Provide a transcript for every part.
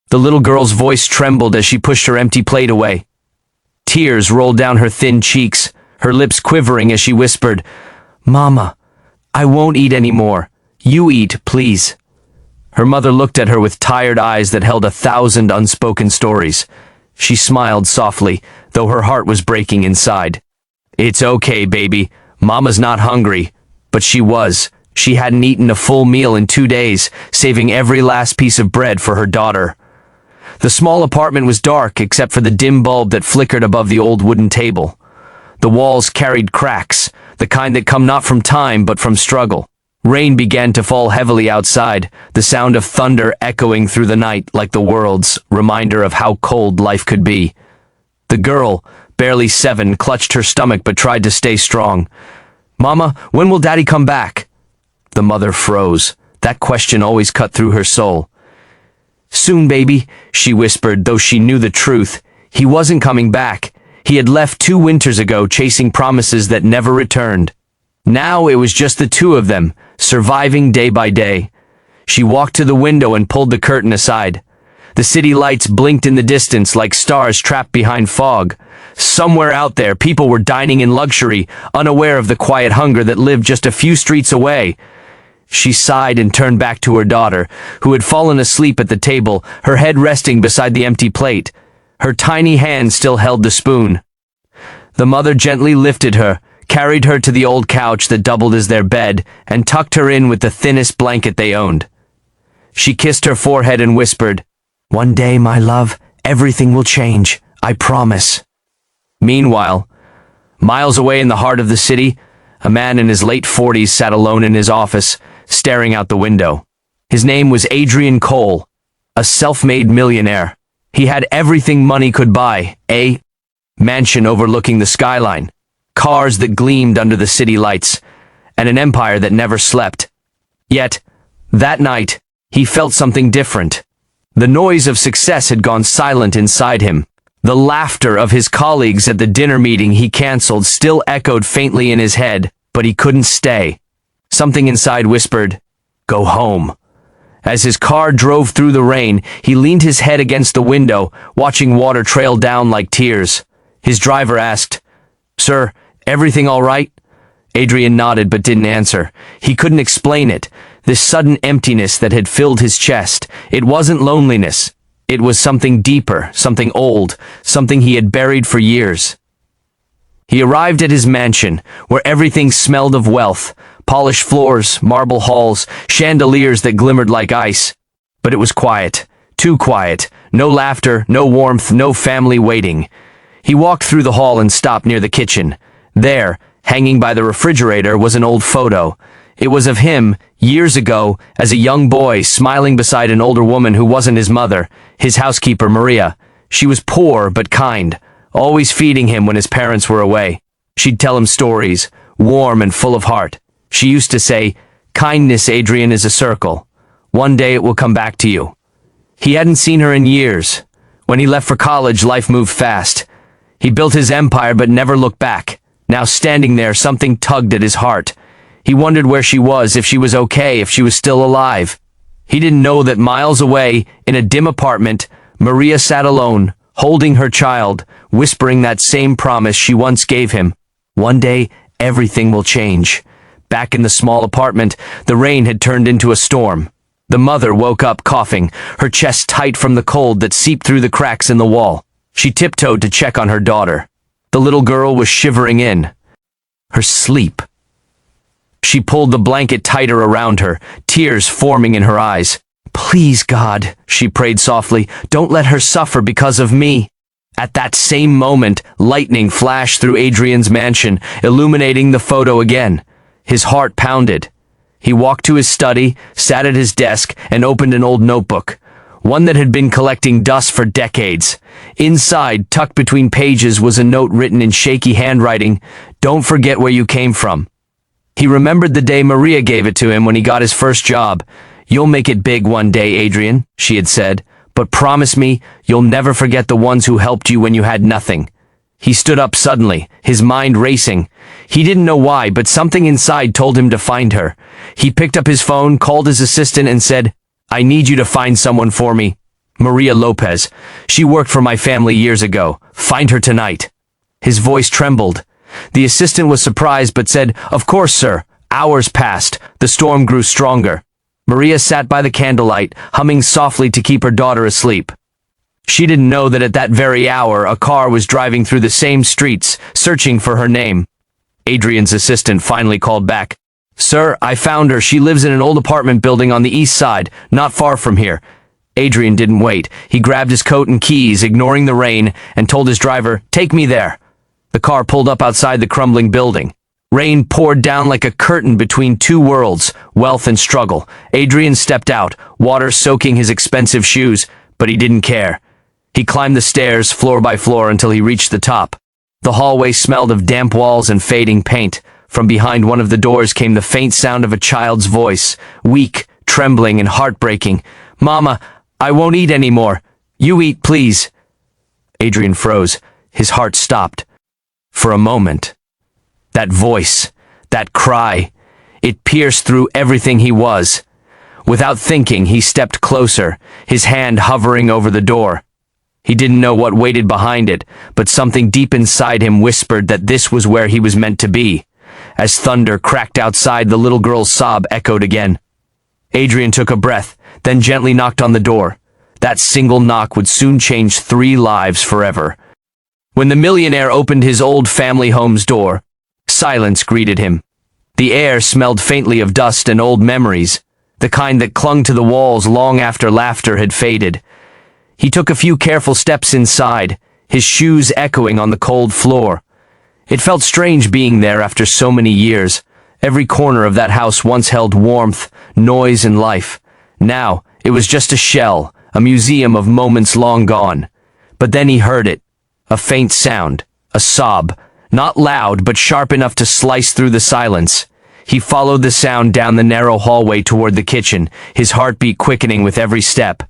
The little girl's voice trembled as she pushed her empty plate away. Tears rolled down her thin cheeks, her lips quivering as she whispered, "Mama, I won't eat anymore. You eat, please." Her mother looked at her with tired eyes that held 1,000 unspoken stories. She smiled softly, though her heart was breaking inside. "It's okay, baby. Mama's not hungry." But she was. She hadn't eaten a full meal in 2 days, saving every last piece of bread for her daughter. The small apartment was dark except for the dim bulb that flickered above the old wooden table. The walls carried cracks, the kind that come not from time but from struggle. Rain began to fall heavily outside, the sound of thunder echoing through the night like the world's reminder of how cold life could be. The girl, barely 7, clutched her stomach but tried to stay strong. "Mama, when will Daddy come back?" The mother froze. That question always cut through her soul. "Soon, baby," she whispered, though she knew the truth. He wasn't coming back. He had left 2 winters ago, chasing promises that never returned. Now it was just the 2 of them, surviving day by day. She walked to the window and pulled the curtain aside. The city lights blinked in the distance like stars trapped behind fog. Somewhere out there, people were dining in luxury, unaware of the quiet hunger that lived just a few streets away. She sighed and turned back to her daughter, who had fallen asleep at the table, her head resting beside the empty plate. Her tiny hand still held the spoon. The mother gently lifted her, carried her to the old couch that doubled as their bed, and tucked her in with the thinnest blanket they owned. She kissed her forehead and whispered, "One day, my love, everything will change, I promise." Meanwhile, miles away in the heart of the city, a man in his late 40s sat alone in his office, staring out the window. His name was Adrian Cole, a self-made millionaire. He had everything money could buy: a mansion overlooking the skyline, cars that gleamed under the city lights, and an empire that never slept. Yet, that night, he felt something different. The noise of success had gone silent inside him. The laughter of his colleagues at the dinner meeting he canceled still echoed faintly in his head, but he couldn't stay. Something inside whispered, "Go home." As his car drove through the rain, he leaned his head against the window, watching water trail down like tears. His driver asked, "Sir, everything all right?" Adrian nodded but didn't answer. He couldn't explain it. This sudden emptiness that had filled his chest. It wasn't loneliness. It was something deeper, something old, something he had buried for years. He arrived at his mansion, where everything smelled of wealth: polished floors, marble halls, chandeliers that glimmered like ice. But it was quiet, too quiet. No laughter, no warmth, no family waiting. He walked through the hall and stopped near the kitchen. There, hanging by the refrigerator, was an old photo. It was of him, years ago, as a young boy, smiling beside an older woman who wasn't his mother, his housekeeper, Maria. She was poor but kind, always feeding him when his parents were away. She'd tell him stories, warm and full of heart. She used to say, "Kindness, Adrian, is a circle. One day it will come back to you." He hadn't seen her in years. When he left for college, life moved fast. He built his empire but never looked back. Now standing there, something tugged at his heart. He wondered where she was, if she was okay, if she was still alive. He didn't know that miles away, in a dim apartment, Maria sat alone, holding her child, whispering that same promise she once gave him. One day, everything will change. Back in the small apartment, the rain had turned into a storm. The mother woke up coughing, her chest tight from the cold that seeped through the cracks in the wall. She tiptoed to check on her daughter. The little girl was shivering in her sleep. She pulled the blanket tighter around her, tears forming in her eyes. "Please, God," she prayed softly, "don't let her suffer because of me." At that same moment, lightning flashed through Adrian's mansion, illuminating the photo again. His heart pounded. He walked to his study, sat at his desk, and opened an old notebook, one that had been collecting dust for decades. Inside, tucked between pages, was a note written in shaky handwriting, "Don't forget where you came from." He remembered the day Maria gave it to him when he got his first job. "You'll make it big one day, Adrian," she had said, "but promise me you'll never forget the ones who helped you when you had nothing." He stood up suddenly, his mind racing. He didn't know why, but something inside told him to find her. He picked up his phone, called his assistant, and said, "I need you to find someone for me." Maria Lopez. She worked for my family years ago. Find her tonight." His voice trembled. The assistant was surprised but said, "Of course, sir." Hours passed. The storm grew stronger. Maria sat by the candlelight, humming softly to keep her daughter asleep. She didn't know that at that very hour, a car was driving through the same streets, searching for her name. Adrian's assistant finally called back. "Sir, I found her. She lives in an old apartment building on the east side, not far from here." Adrian didn't wait. He grabbed his coat and keys, ignoring the rain, and told his driver, "Take me there." The car pulled up outside the crumbling building. Rain poured down like a curtain between two worlds, wealth and struggle. Adrian stepped out, water soaking his expensive shoes, but he didn't care. He climbed the stairs, floor by floor, until he reached the top. The hallway smelled of damp walls and fading paint. From behind one of the doors came the faint sound of a child's voice, weak, trembling, and heartbreaking. "Mama, I won't eat anymore. You eat, please." Adrian froze. His heart stopped. For a moment. That voice, that cry, it pierced through everything he was. Without thinking, he stepped closer, his hand hovering over the door. He didn't know what waited behind it, but something deep inside him whispered that this was where he was meant to be. As thunder cracked outside, the little girl's sob echoed again. Adrian took a breath, then gently knocked on the door. That single knock would soon change 3 lives forever. When the millionaire opened his old family home's door, silence greeted him. The air smelled faintly of dust and old memories, the kind that clung to the walls long after laughter had faded. He took a few careful steps inside, his shoes echoing on the cold floor. It felt strange being there after so many years. Every corner of that house once held warmth, noise, and life. Now, it was just a shell, a museum of moments long gone. But then he heard it. A faint sound, a sob, not loud but sharp enough to slice through the silence. He followed the sound down the narrow hallway toward the kitchen, his heartbeat quickening with every step.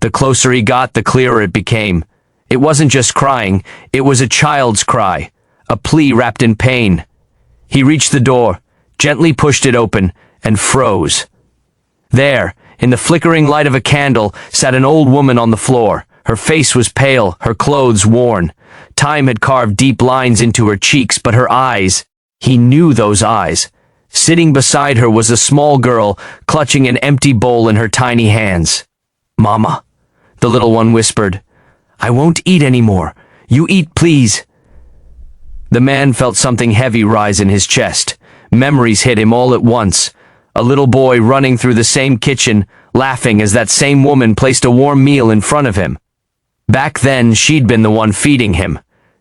The closer he got, the clearer it became. It wasn't just crying, it was a child's cry, a plea wrapped in pain. He reached the door, gently pushed it open, and froze. There, in the flickering light of a candle, sat an old woman on the floor. Her face was pale, her clothes worn. Time had carved deep lines into her cheeks, but her eyes, he knew those eyes. Sitting beside her was a small girl, clutching an empty bowl in her tiny hands. "Mama," the little one whispered. "I won't eat anymore. You eat, please." The man felt something heavy rise in his chest. Memories hit him all at once. A little boy running through the same kitchen, laughing as that same woman placed a warm meal in front of him. Back then, she'd been the one feeding him,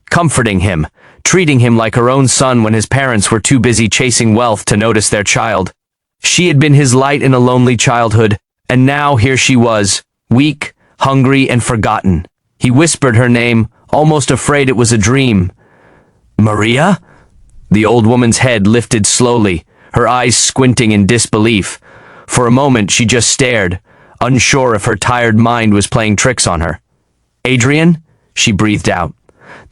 comforting him, treating him like her own son when his parents were too busy chasing wealth to notice their child. She had been his light in a lonely childhood, and now here she was, weak, hungry, and forgotten. He whispered her name, almost afraid it was a dream. "Maria?" The old woman's head lifted slowly, her eyes squinting in disbelief. For a moment she just stared, unsure if her tired mind was playing tricks on her. "Adrian?" she breathed out.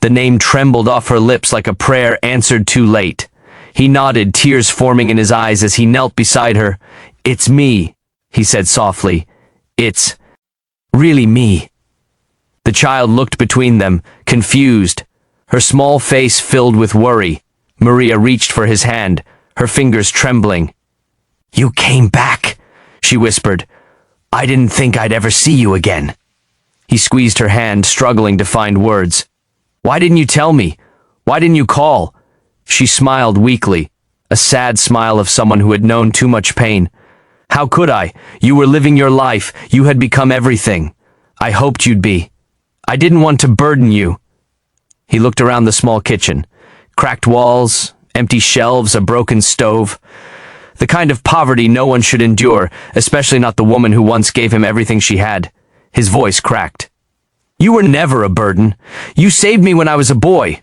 The name trembled off her lips like a prayer answered too late. He nodded, tears forming in his eyes as he knelt beside her. "It's me," he said softly. "It's really me." The child looked between them, confused, her small face filled with worry. Maria reached for his hand, her fingers trembling. "You came back," she whispered. "I didn't think I'd ever see you again." He squeezed her hand, struggling to find words. "Why didn't you tell me? Why didn't you call?" She smiled weakly, a sad smile of someone who had known too much pain. "How could I? You were living your life. You had become everything. I hoped you'd be. I didn't want to burden you." He looked around the small kitchen. Cracked walls, empty shelves, a broken stove. The kind of poverty no one should endure, especially not the woman who once gave him everything she had. His voice cracked. "You were never a burden. You saved me when I was a boy.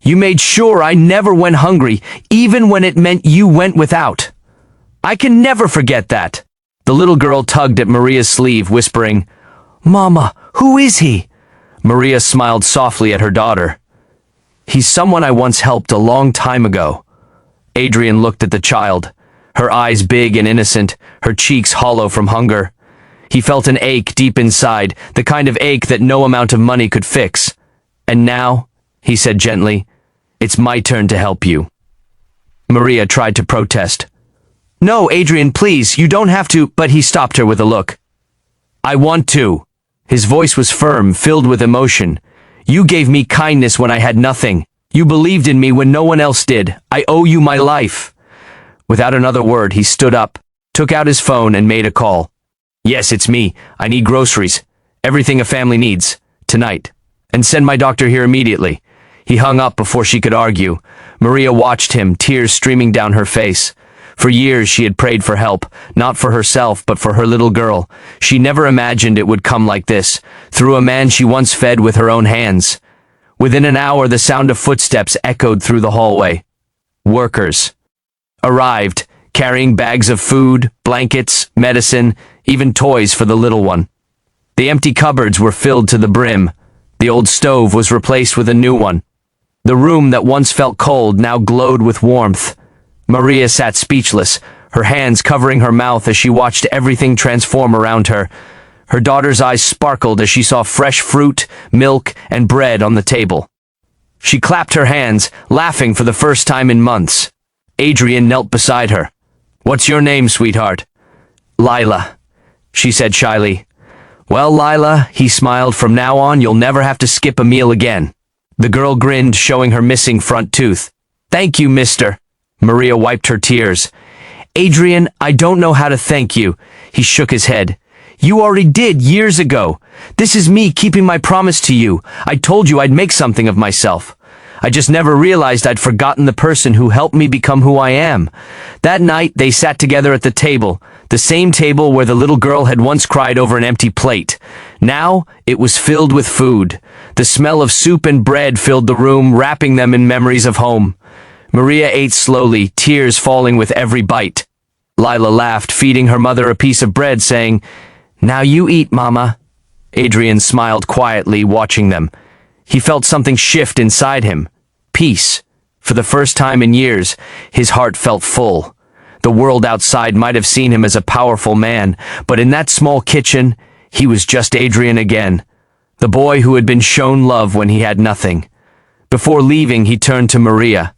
You made sure I never went hungry, even when it meant you went without. I can never forget that." The little girl tugged at Maria's sleeve, whispering, "Mama, who is he?" Maria smiled softly at her daughter. "He's someone I once helped a long time ago." Adrian looked at the child, her eyes big and innocent, her cheeks hollow from hunger. He felt an ache deep inside, the kind of ache that no amount of money could fix. "And now," he said gently, "it's my turn to help you." Maria tried to protest. "No, Adrian, please, you don't have to," but he stopped her with a look. "I want to." His voice was firm, filled with emotion. "You gave me kindness when I had nothing. You believed in me when no one else did. I owe you my life." Without another word, he stood up, took out his phone, and made a call. "Yes, it's me. I need groceries. Everything a family needs. Tonight. And send my doctor here immediately." He hung up before she could argue. Maria watched him, tears streaming down her face. For years she had prayed for help, not for herself, but for her little girl. She never imagined it would come like this, through a man she once fed with her own hands. Within an hour, the sound of footsteps echoed through the hallway. Workers arrived, carrying bags of food, blankets, medicine, even toys for the little one. The empty cupboards were filled to the brim. The old stove was replaced with a new one. The room that once felt cold now glowed with warmth. Maria sat speechless, her hands covering her mouth as she watched everything transform around her. Her daughter's eyes sparkled as she saw fresh fruit, milk, and bread on the table. She clapped her hands, laughing for the first time in months. Adrian knelt beside her. "What's your name, sweetheart?" "Lila," she said shyly. "Well, Lila," he smiled, "from now on you'll never have to skip a meal again." The girl grinned, showing her missing front tooth. "Thank you, mister." Maria wiped her tears. "Adrian, I don't know how to thank you." He shook his head. "You already did years ago. This is me keeping my promise to you. I told you I'd make something of myself. I just never realized I'd forgotten the person who helped me become who I am." That night they sat together at the table, the same table where the little girl had once cried over an empty plate. Now it was filled with food. The smell of soup and bread filled the room, wrapping them in memories of home. Maria ate slowly, tears falling with every bite. Lila laughed, feeding her mother a piece of bread, saying, "Now you eat, Mama." Adrian smiled quietly, watching them. He felt something shift inside him. Peace. For the first time in years, his heart felt full. The world outside might have seen him as a powerful man, but in that small kitchen, he was just Adrian again. The boy who had been shown love when he had nothing. Before leaving, he turned to Maria.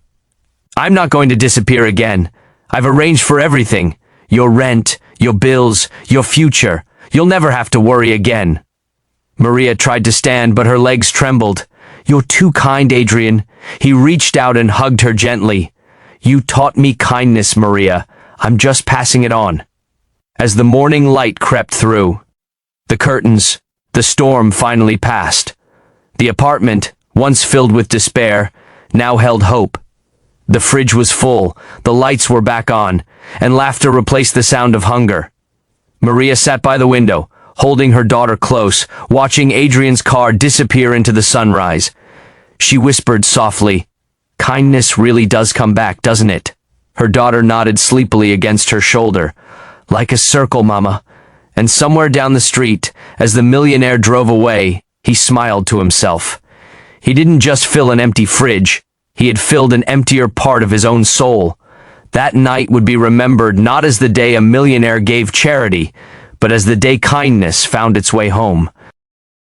"I'm not going to disappear again. I've arranged for everything. Your rent, your bills, your future. You'll never have to worry again." Maria tried to stand, but her legs trembled. "You're too kind, Adrian." He reached out and hugged her gently. "You taught me kindness, Maria. I'm just passing it on." As the morning light crept through, the curtains, the storm finally passed. The apartment, once filled with despair, now held hope. The fridge was full, the lights were back on, and laughter replaced the sound of hunger. Maria sat by the window, holding her daughter close, watching Adrian's car disappear into the sunrise. She whispered softly, "Kindness really does come back, doesn't it?" Her daughter nodded sleepily against her shoulder. "Like a circle, Mama." And somewhere down the street, as the millionaire drove away, he smiled to himself. He didn't just fill an empty fridge. He had filled an emptier part of his own soul. That night would be remembered not as the day a millionaire gave charity, but as the day kindness found its way home.